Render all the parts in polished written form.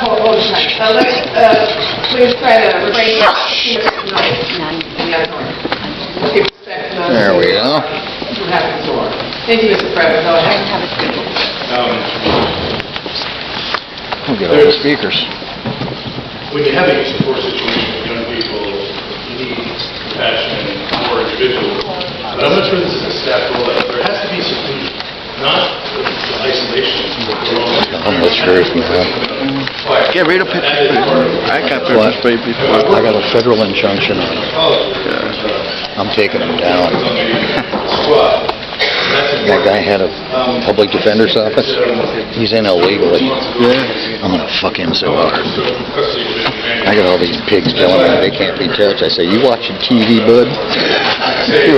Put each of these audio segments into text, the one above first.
Hold on. Please try to refrain from noise. There we go. Thank you, Mr. President. Go ahead. We'll get all the speakers. When you have a support situation with young people, you need compassion for individuals. But I'm not sure this is a staff role. There has to be seclusion, not isolation. That's very man. Yeah, read a picture. I got pictures sprayed before. I got a federal injunction on it. I'm taking them down. That guy had a public defender's office. He's in illegally. Yeah. I'm gonna fuck him so hard. I got all these pigs telling me they can't be touched. I say, you watching TV, bud? Right?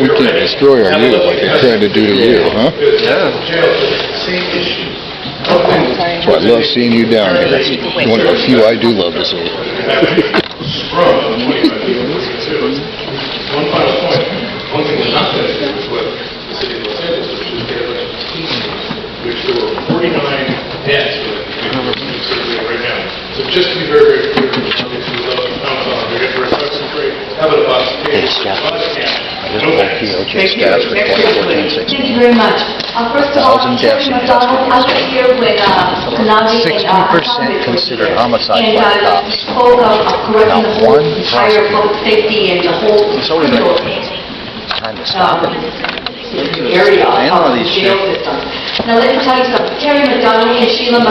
We can't destroy our youth like they're trying to do to you, huh? Yeah. That's why I love seeing you down here. That's one of the few I do love to see. One final point. One thing we're not going to do is what the city of Los Angeles, which is their teaching, which there were 49 deaths right now. So just to be very, very clear, we're going to concentrate, have a box of Hey, staff. I just told POJ staff for 2014-16. Thank you very much. First of all, 1,000 deaths in McDonald, I was here with Kanani 60% considered homicide by cops. Spoke of correcting the Not whole one entire public safety and the whole It's always criminal time to stop it. area And all of the these jail system. Now let me tell you something. Terry McDonald and Sheila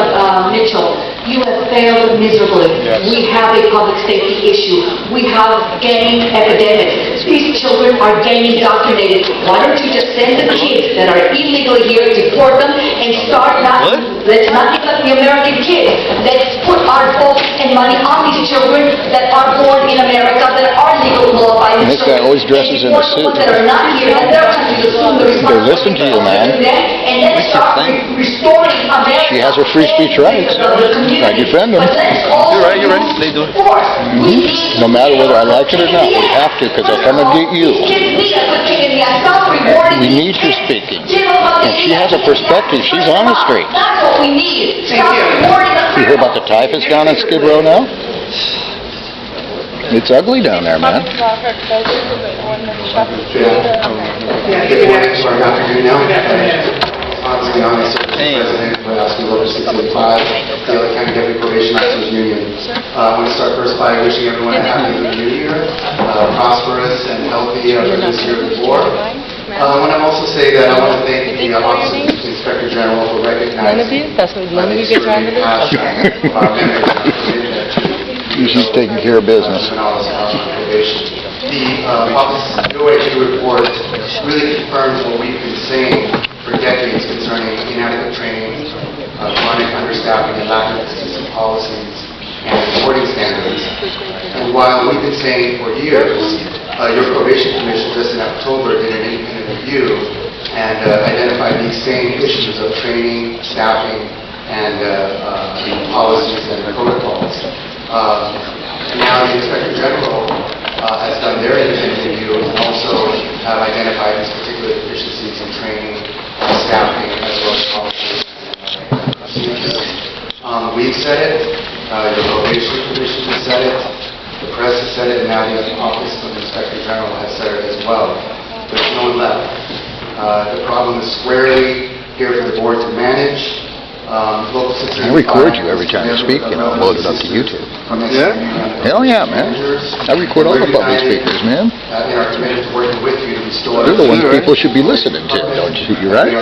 Mitchell, you have failed miserably. Yes. We have a public safety issue. We have gang epidemics. These children are gang indoctrinated. Why don't you just send the kids that are illegally here, deport them, and start not, let's not give up the American kids. Let's put our focus and money on these children that are born in America, that are legal law-abiding And this guy children. always dresses in a suit. That are not here, and their countries assume the They listen to you, man. and let's start restoring America. She has her free speech rights. I defend them. But let's also You're right, you're right. They do. force. We need No matter whether I like it or not, we have to, because they're coming to get you. We need her speaking. And she has a perspective. She's on the street. That's what we need. Stop rewarding the You hear about the typhus down in Skid Row now? It's ugly down there, man. Good morning, Sorry, afternoon now. Honestly, I'm the president for Asking Local 685, the LA County Deputy Probation Officers Union. I want to start first by wishing everyone a happy new year, prosperous and healthy as this year before. I want to also say that I want to thank the Office of the Inspector General for recognizing None of you get around to this? our members and our commitment to She's taking care of business. The Office OIG report really confirms what we've been saying for decades concerning inadequate training, chronic understaffing, and lack of consistent policies and reporting standards. And while we've been saying for years, your probation commission just in October did an independent review and identified these same issues of training, staffing, and policies and protocols. Now the Inspector General has done their independent review and also have identified these particular deficiencies in training, staffing, as well as policies and procedures. We've said it, your probation commission has said it, the press has said it, and now the Office of the Inspector General has said it as well. There's no one left. The problem is squarely here for the board to manage. I record you every time you speak, and I'll load it up to YouTube. Yeah? Hell yeah, man. I record all the public speakers, man. They are committed to working with you to restore. They're the ones people should be listening to, don't you? You right?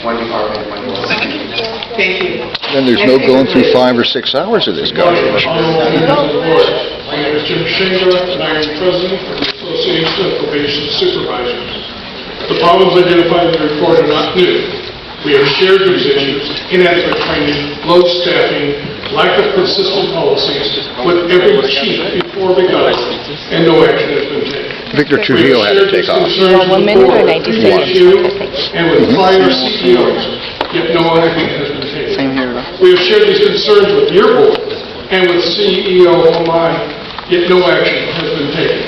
One department, one organization. Thank you. Then there's no going through 5 or 6 hours of this garbage. My name is Jim Shinga, and I am president of the Association of Probation Supervisors. The problems identified in the report are not new. We have shared these issues, inadequate training, low staffing, lack of consistent policies with every chief before we got it, and no action has been taken. Victor Trujillo had to take off. You want 1 minute or 90 seconds? And with prior CEOs, yet no action has been taken. Same here. We have shared these concerns with your board and with CEO Omai, yet no action has been taken.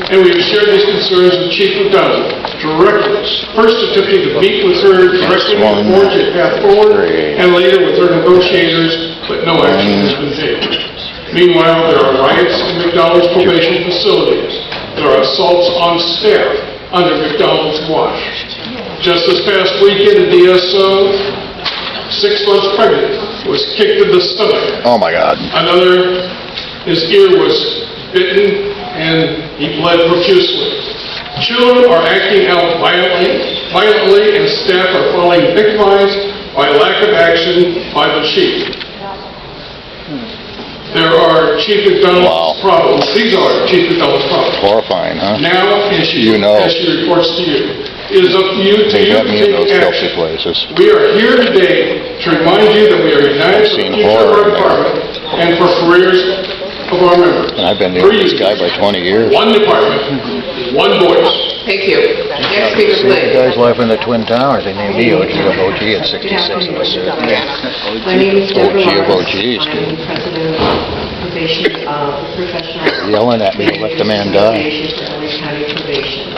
And we have shared these concerns with Chief McDonald, directly, first attempting to meet with her directly to forge a path forward, and later with her negotiators, but no action has been taken. Meanwhile, there are riots in McDonald's probation facilities. There are assaults on staff under McDonald's watch. Just this past weekend, a DSO, 6 months pregnant, was kicked in the stomach. Oh my God. Another, his ear was bitten and he bled profusely. Children are acting out violently, and staff are falling victimized by lack of action by the chief. There are Chief McDonald's problems. These are Chief McDonald's problems. Horrifying, huh? Now, as she reports to you, it is up to you to They got me in those take filthy action. places. We are here today to remind you that we are united for the future of our department and for careers of our members. And I've been dealing with this guy by 20 years. One department, one voice. Thank you. Next speaker, See the please. guys live in the Twin Towers, they named me OG of OG at 66 of us. My name is Deborah OG of Lawrence. OGs, I'm the president of probation, professional. Yelling at me to let the man die. Association for LA County Probation.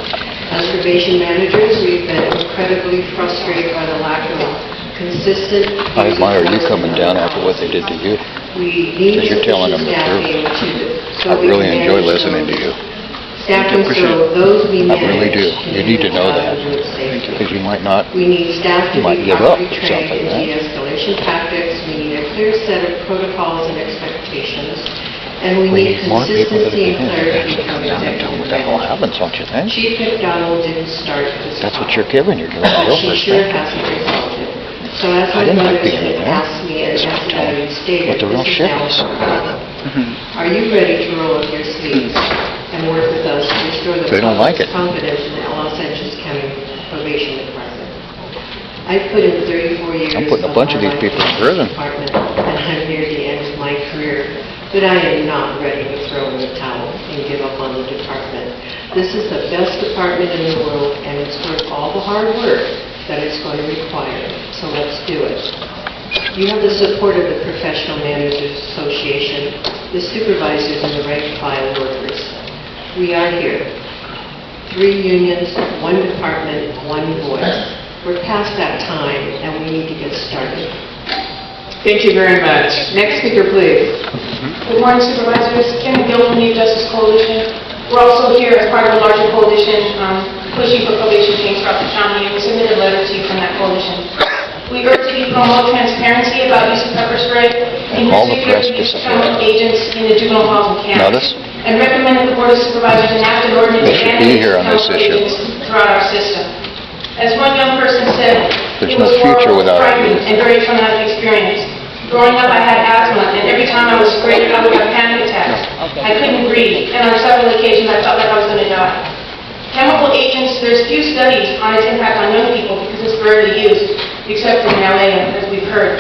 As probation managers, we've been incredibly frustrated by the lack of consistent. I admire you coming down after what they did to you. We need 'Cause you're telling them the staffing I really enjoy listening to you. Staffing so those we I manage. really do. You need to know that. can live safely. Because you might not, We need staff to You might be give up properly or trained something, in right? de-escalation tactics. We need a clear set of protocols and expectations. And we we need need more people that consistency can and handle clarity that. from Down and tell them what the hell executive. happens, don't you think? Chief McDonald didn't start this. That's what problem. you're giving. You're giving real She sure perspective. hasn't resulted. So as I my didn't like brothers being in there. asked me and So as tell I them stated, what the real this is shit now is. our problem. Are you ready to roll up your sleeves and work with us to restore the They don't like public's it. confidence in the Los Angeles County Probation Department? I've put in 34 years. I'm putting a bunch of these people in prison. Department, and I'm near the end of my career, but I am not ready to throw in the towel and give up on the department. This is the best department in the world, and it's worth all the hard work that it's going to require. So let's do it. You have the support of the Professional Managers Association, the supervisors, and the rank-and-file workers. We are here. 3 unions, 1 department, 1 voice. We're past that time, and we need to get started. Thank you very much. Next speaker, please. Good morning, Supervisors. Kim Gill from the Youth Justice Coalition. We're also here as part of a larger coalition pushing for probation change throughout the county, and we submitted a letter to you from that coalition. We urge that you promote transparency about use of pepper spray, in All the particular press the use of disappeared. chemical agents in the juvenile halls and camps. Notice? And recommend that the Board of Supervisors enact an ordinance They should banning be here on this chemical issue. agents throughout our system. As one young person said, There's it no was future horrible, without frightening, it. and very traumatic experience. Growing up, I had asthma, and every time I was sprayed, I would have panic attacks. I couldn't breathe, and on several occasions, I felt like I was going to die. Chemical agents, there's few studies on its impact on young people because it's rarely used, except in LA, as we've heard.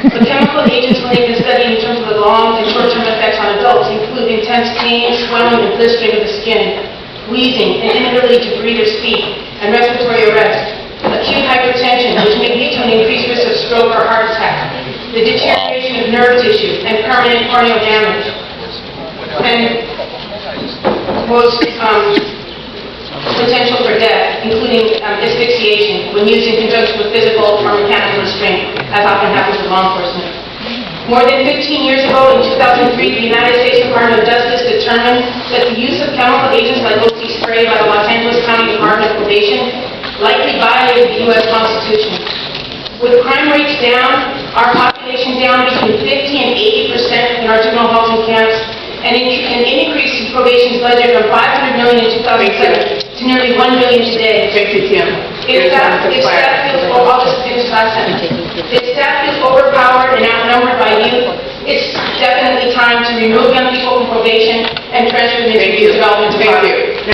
But chemical agents, when they've been studied in terms of the long and short-term effects on adults, include intense pain, swelling, and blistering of the skin, wheezing, and inability to breathe or speak, and respiratory arrest, acute hypertension, which may lead to an increased risk of stroke or heart attack, the deterioration of nerve tissue, and permanent corneal damage. And most potential for death, including asphyxiation, when used in conjunction with physical or mechanical restraint, as often happens with law enforcement. More than 15 years ago, in 2003, the United States Department of Justice determined that the use of chemical agents like OC spray by the Los Angeles County Department of Probation likely violated the U.S. Constitution. With crime rates down, our population down between 50 and 80% in our juvenile halls and camps, and an increase in probation's budget from $500 million in 2007 to nearly $1 billion today. Thank you, Kim. If staff feels, I'll just finish last sentence. If staff feels overpowered and outnumbered by youth, it's definitely time to remove young people from probation and transfer them into youth development Thank department. you.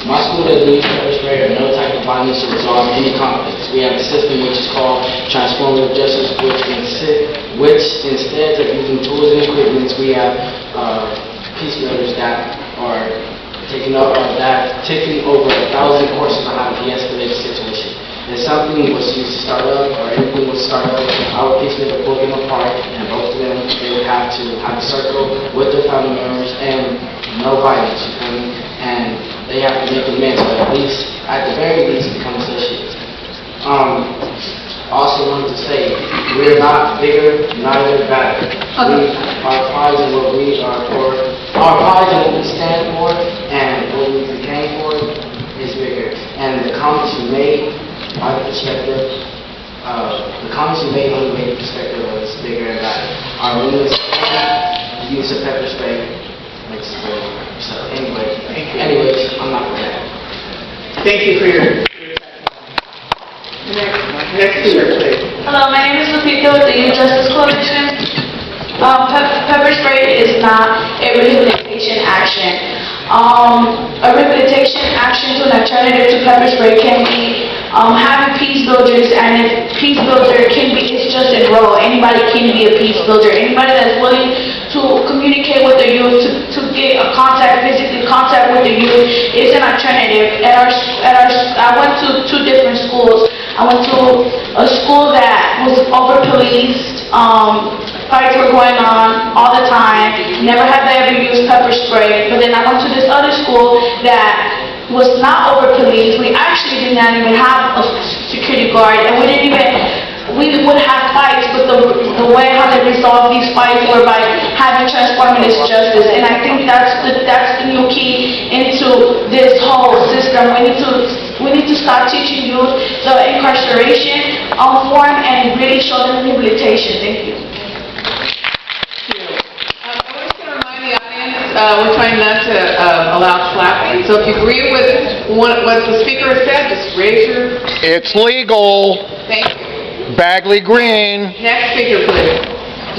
My school doesn't use pepper spray or no type of violence to resolve any conflicts. We have a system which is called transformative justice, which instead of using tools and equipment, we have peacemakers that are taking over 1,000 courses on how to de-escalate a situation. If something was used to start up or anything was started up, our peacemaker pulled them apart and both of them they would have to have a circle with their family members and no violence, you feel me? And they have to make amends, but at the very least, become associates. Also wanted to say, we're not bigger, neither better. Our pride in what we are for, our pride in what we stand for, and what we became for is bigger. And the comments you made, our perspective, the comments you made on the perspective was bigger and better. Our women's use of pepper spray makes it better. So anyways, I'm not going to. Thank you for your... Next speaker, please. Hello, my name is Lupita with the Youth Justice Coalition. Pepper spray is not a rehabilitation action. A rehabilitation action to an alternative to pepper spray can be having peace builders, and if peace builder can be, it's just a role. Anybody can be a peace builder. Anybody that's willing to communicate with the youth, to get a physically contact with the youth is an alternative. I went to 2 different schools. I went to a school that was over-policed. Fights were going on all the time. Never had they ever used pepper spray. But then I went to this other school that was not over-policed. We actually did not even have a security guard, and we would have fights, but the way how they resolved these fights were by having transformative justice. And I think that's the new key into this whole system. We need to start teaching youth the incarceration form and really show them rehabilitation. Thank you. I was going to remind the audience, we're trying not to allow clapping. So if you agree with what the speaker has said, just raise your... It's legal. Thank you. Bagley Green. Next speaker, please.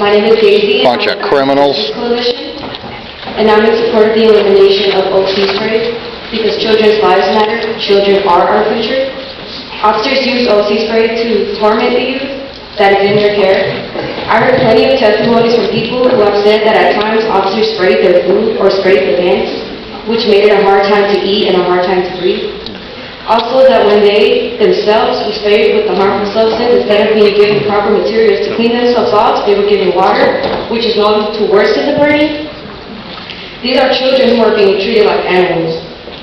My name is Daisy. Bunch of criminals. Coalition, and I'm in support of the elimination of OC spray because children's lives matter. Children are our future. Officers use OC spray to torment the youth that is in their care. I heard plenty of testimonies from people who have said that at times officers sprayed their food or sprayed the vents, which made it a hard time to eat and a hard time to breathe. Also, that when they themselves were sprayed with the harmful substance, instead of being given proper materials to clean themselves off, they were given water, which is known to worsen the burning. These are children who are being treated like animals.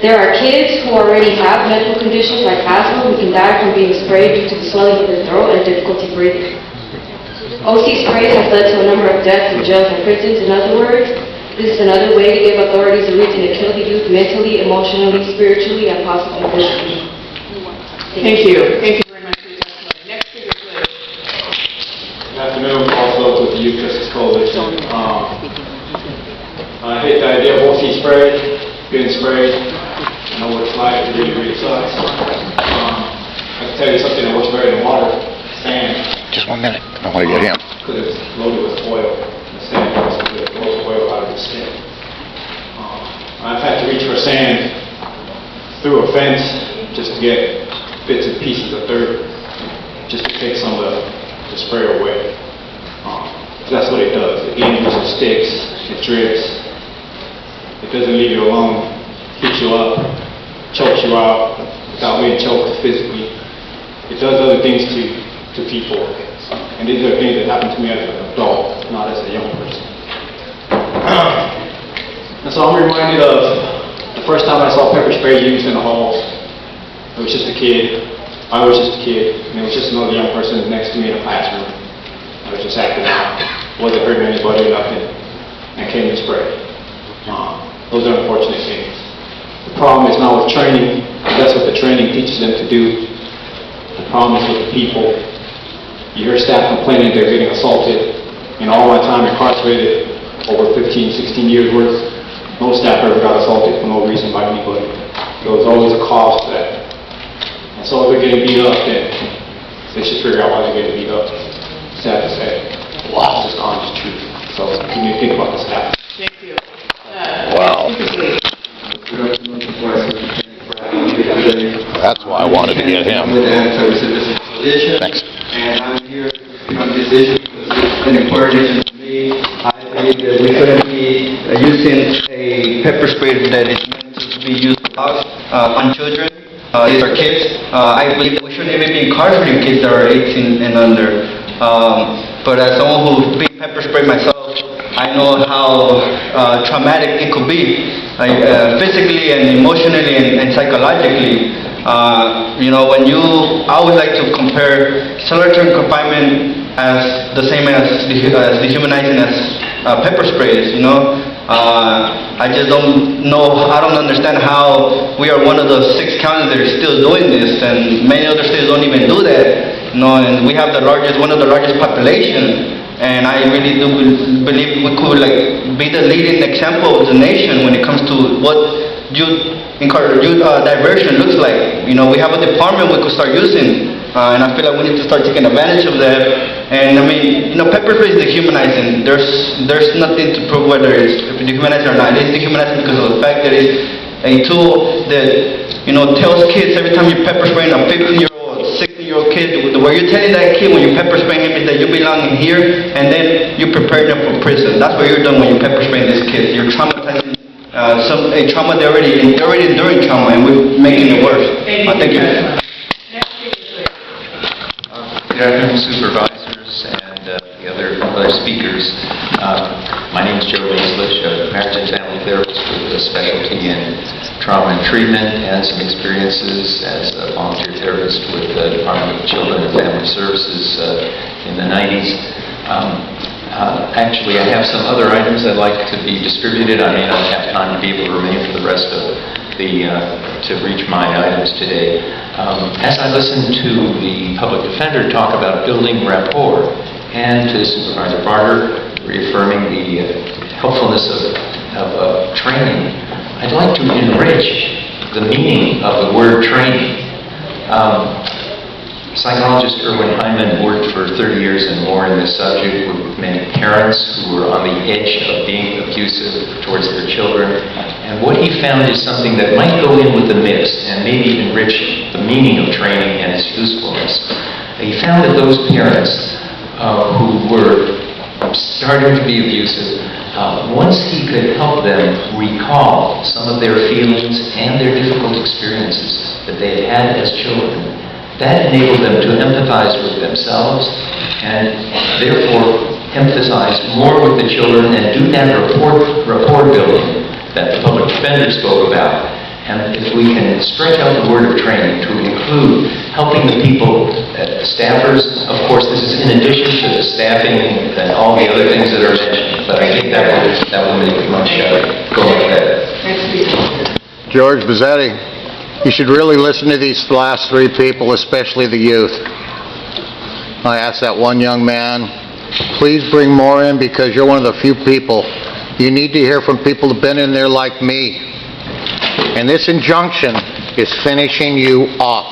There are kids who already have medical conditions like asthma who can die from being sprayed due to the swelling of their throat and difficulty breathing. OC spray has led to a number of deaths in jails and prisons. In other words, this is another way to give authorities a reason to kill the youth mentally, emotionally, spiritually, and possibly physically. Thank you. Thank you very much for your testimony. Next speaker, please. Good afternoon, also with the Youth Justice Coalition. I hate the idea of OC spray, getting sprayed. I know what it's like. It really, really sucks. I can tell you something that works better than water, sand. Just 1 minute. I want to get him. Because it's loaded with oil. The sand helps to get most oil out of the skin. I've had to reach for sand through a fence just to get bits and pieces of dirt, just to take some of the spray away. That's what it does. It injures, it sticks, it drips. It doesn't leave you alone. Heats you up, chokes you out without being choked physically. It does other things to people. And these are things that happen to me as an adult, not as a young person. And so I'm reminded of the first time I saw pepper spray used in the halls. It was just a kid. I was just a kid. And it was just another young person next to me in the classroom. I was just acting out. Wasn't hurting anybody or nothing. And came to spray. Those are unfortunate things. The problem is not with training. That's what the training teaches them to do. The problem is with the people. You hear staff complaining they're getting assaulted. In all my time incarcerated, over 15, 16 years worth, no staff ever got assaulted for no reason by anybody. There was always a cause for that. And so if they're getting beat up, then they should figure out why they're getting beat up. Sad to say. Wow. It's just honest truth. So you need to think about the staff. Thank you. Wow. That's why I wanted to get him. With the Anti-Recidivism Coalition. Thanks. And I'm here on this issue because it's an important issue to me. I believe that we shouldn't be using a pepper spray that is meant to be used on children. These are kids. I believe that we shouldn't even be incarcerating kids that are 18 and under. But as someone who's been pepper sprayed myself, I know how traumatic it could be, physically and emotionally and psychologically. When I would like to compare solitary confinement as the same as dehumanizing as pepper sprays. I just don't know. I don't understand how we are one of the 6 counties that are still doing this, and many other states don't even do that. And we have one of the largest population. And I really do believe we could be the leading example of the nation when it comes to what youth diversion looks like. We have a department we could start using, and I feel like we need to start taking advantage of that. And pepper spray is dehumanizing. There's nothing to prove whether it's dehumanizing or not. It's dehumanizing because of the fact that it's a tool that tells kids every time you pepper spray a 15-year-old, 16-year-old kid, where you're telling that kid when you pepper spray him is that you belong in here, and then you prepare them for prison. That's what you're doing when you pepper spray these kids. You're traumatizing a trauma they're already enduring trauma, and we're making it worse. Thank you. Good afternoon, supervisors and the other speakers. My name is Joe Laislish, a marriage and family therapist with a specialty in trauma and treatment, and some experiences as a volunteer therapist with the Department of Children and Family Services in the 90s. Actually, I have some other items I'd like to be distributed. I may not have time to be able to remain for the rest of to reach my items today. As I listened to the public defender talk about building rapport, and to Supervisor Barger reaffirming the helpfulness of training, I'd like to enrich the meaning of the word training. Psychologist Erwin Hyman worked for 30 years and more in this subject with many parents who were on the edge of being abusive towards their children. And what he found is something that might go in with the mix and maybe enrich the meaning of training and its usefulness. He found that those parents who were starting to be abusive, once he could help them recall some of their feelings and their difficult experiences that they had as children, that enabled them to empathize with themselves and therefore emphasize more with the children and do that rapport building that the public defender spoke about. And if we can stretch out the word of training to include helping the people, staffers, of course this is in addition to the staffing and all the other things that are mentioned, but I think that will make it much go much better. George Bazzetti. You should really listen to these last 3 people, especially the youth. I asked that one young man, please bring more in because you're one of the few people. You need to hear from people who've been in there like me. And this injunction is finishing you off.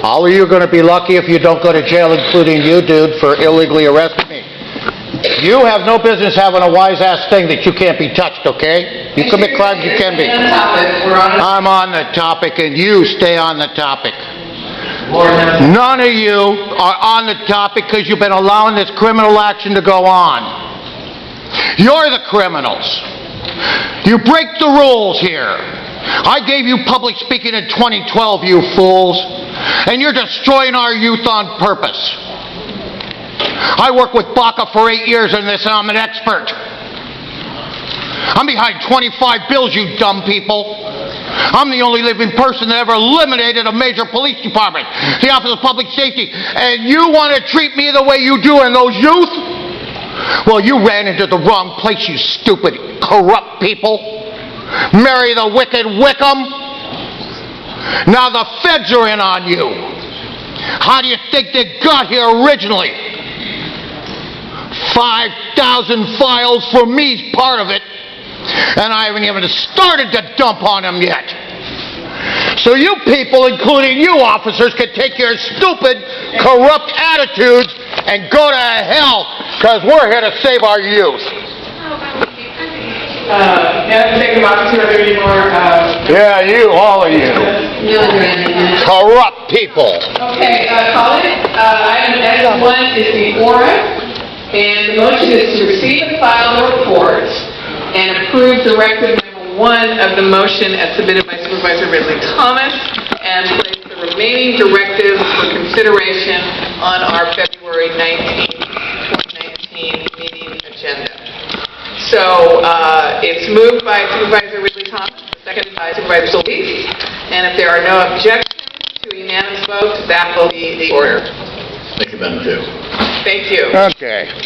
All of you are going to be lucky if you don't go to jail, including you, dude, for illegally arresting me. You have no business having a wise-ass thing that you can't be touched, okay? You commit crimes, you can be. I'm on the topic, and you stay on the topic. None of you are on the topic because you've been allowing this criminal action to go on. You're the criminals. You break the rules here. I gave you public speaking in 2012, you fools, and you're destroying our youth on purpose. I worked with Baca for 8 years in this, and I'm an expert. I'm behind 25 bills, you dumb people. I'm the only living person that ever eliminated a major police department, the Office of Public Safety, and you want to treat me the way you do in those youth? Well, you ran into the wrong place, you stupid, corrupt people. Marry the wicked Wickham. Now the feds are in on you. How do you think they got here originally? 5,000 files for me's part of it, and I haven't even started to dump on them yet. So you people, including you officers, can take your stupid, corrupt attitudes and go to hell, because we're here to save our youth. Madam Executive Officer, are there any more? Yeah, you, all of you. Corrupt people. Okay, colleagues, item S1 is before us. And the motion is to receive and file the report and approve Directive Number 1 of the motion as submitted by Supervisor Ridley Thomas and place the remaining directives for consideration on our February 19, 2019 meeting agenda. So it's moved by Supervisor Ridley-Thomas, seconded by Supervisor Solis, and if there are no objections to a unanimous vote, that will be the order. Thank you, Madam Chair. Thank you. Okay.